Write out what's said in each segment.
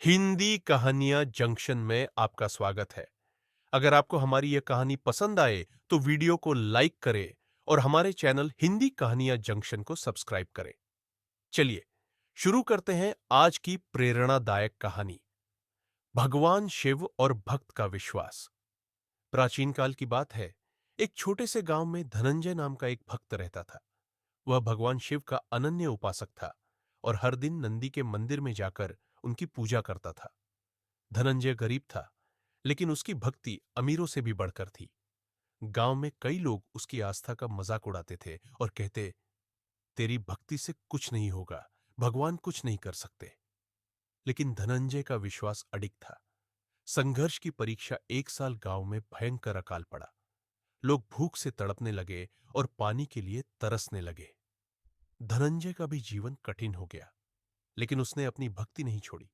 हिंदी कहानियां जंक्शन में आपका स्वागत है। अगर आपको हमारी यह कहानी पसंद आए तो वीडियो को लाइक करें और हमारे चैनल हिंदी कहानियां जंक्शन को सब्सक्राइब करें। चलिए शुरू करते हैं आज की प्रेरणादायक कहानी। भगवान शिव और भक्त का विश्वास। प्राचीन काल की बात है। एक छोटे से गांव में धनंजय नाम का एक भक्त रहता था। वह भगवान शिव का अनन्य उपासक था और हर दिन नंदी के मंदिर में जाकर उनकी पूजा करता था। धनंजय गरीब था, लेकिन उसकी भक्ति अमीरों से भी बढ़कर थी। गांव में कई लोग उसकी आस्था का मजाक उड़ाते थे और कहते, तेरी भक्ति से कुछ नहीं होगा, भगवान कुछ नहीं कर सकते। लेकिन धनंजय का विश्वास अडिग था। संघर्ष की परीक्षा एक साल गांव में भयंकर अकाल पड़ा। लोग भूख से तड़पने लगे और पानी के लिए तरसने लगे। धनंजय का भी जीवन कठिन हो गया, लेकिन उसने अपनी भक्ति नहीं छोड़ी।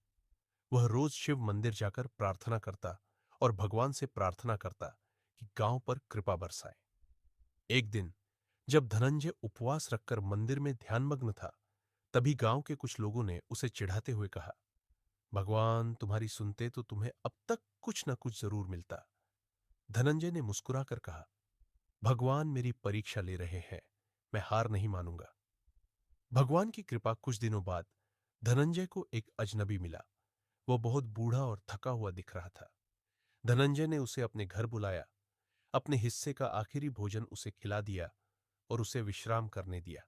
वह रोज शिव मंदिर जाकर प्रार्थना करता और भगवान से प्रार्थना करता कि गांव पर कृपा बरसाए। एक दिन जब धनंजय उपवास रखकर मंदिर में ध्यानमग्न था, तभी गांव के कुछ लोगों ने उसे चिढ़ाते हुए कहा, भगवान तुम्हारी सुनते तो तुम्हें अब तक कुछ न कुछ जरूर मिलता। धनंजय ने मुस्कुराकर कहा, भगवान मेरी परीक्षा ले रहे हैं, मैं हार नहीं मानूंगा। भगवान की कृपा कुछ दिनों बाद धनंजय को एक अजनबी मिला। वह बहुत बूढ़ा और थका हुआ दिख रहा था। धनंजय ने उसे अपने घर बुलाया, अपने हिस्से का आखिरी भोजन उसे खिला दिया और उसे विश्राम करने दिया।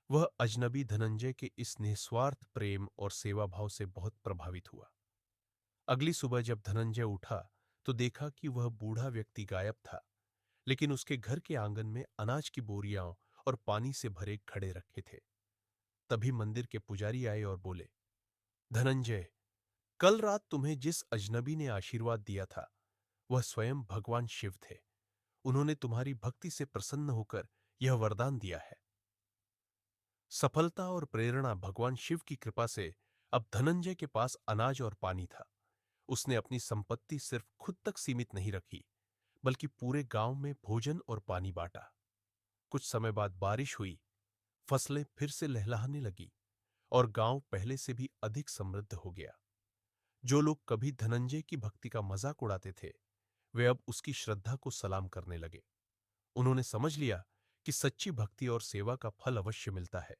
वह अजनबी धनंजय के इस निस्वार्थ प्रेम और सेवा भाव से बहुत प्रभावित हुआ। अगली सुबह जब धनंजय उठा तो देखा कि वह बूढ़ा व्यक्ति गायब था, लेकिन उसके घर के आंगन में अनाज की बोरियां और पानी से भरे घड़े रखे थे। तभी मंदिर के पुजारी आए और बोले, धनंजय, कल रात तुम्हें जिस अजनबी ने आशीर्वाद दिया था वह स्वयं भगवान शिव थे। उन्होंने तुम्हारी भक्ति से प्रसन्न होकर यह वरदान दिया है। सफलता और प्रेरणा भगवान शिव की कृपा से अब धनंजय के पास अनाज और पानी था। उसने अपनी संपत्ति सिर्फ खुद तक सीमित नहीं रखी, बल्कि पूरे गांव में भोजन और पानी बांटा। कुछ समय बाद बारिश हुई, फसलें फिर से लहलहाने लगी और गांव पहले से भी अधिक समृद्ध हो गया। जो लोग कभी धनंजय की भक्ति का मजाक उड़ाते थे, वे अब उसकी श्रद्धा को सलाम करने लगे। उन्होंने समझ लिया कि सच्ची भक्ति और सेवा का फल अवश्य मिलता है,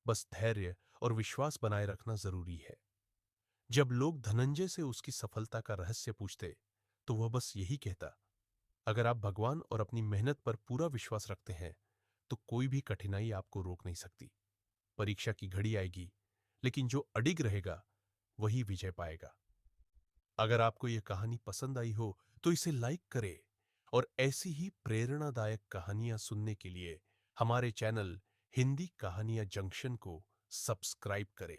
बस धैर्य और विश्वास बनाए रखना जरूरी है। जब लोग धनंजय से उसकी सफलता का रहस्य पूछते, तो वह बस यही कहता, अगर आप भगवान और अपनी मेहनत पर पूरा विश्वास रखते हैं, तो कोई भी कठिनाई आपको रोक नहीं सकती। परीक्षा की घड़ी आएगी, लेकिन जो अडिग रहेगा, वही विजय पाएगा। अगर आपको यह कहानी पसंद आई हो, तो इसे लाइक करें और ऐसी ही प्रेरणादायक कहानियां सुनने के लिए हमारे चैनल हिंदी कहानियां जंक्शन को सब्सक्राइब करें।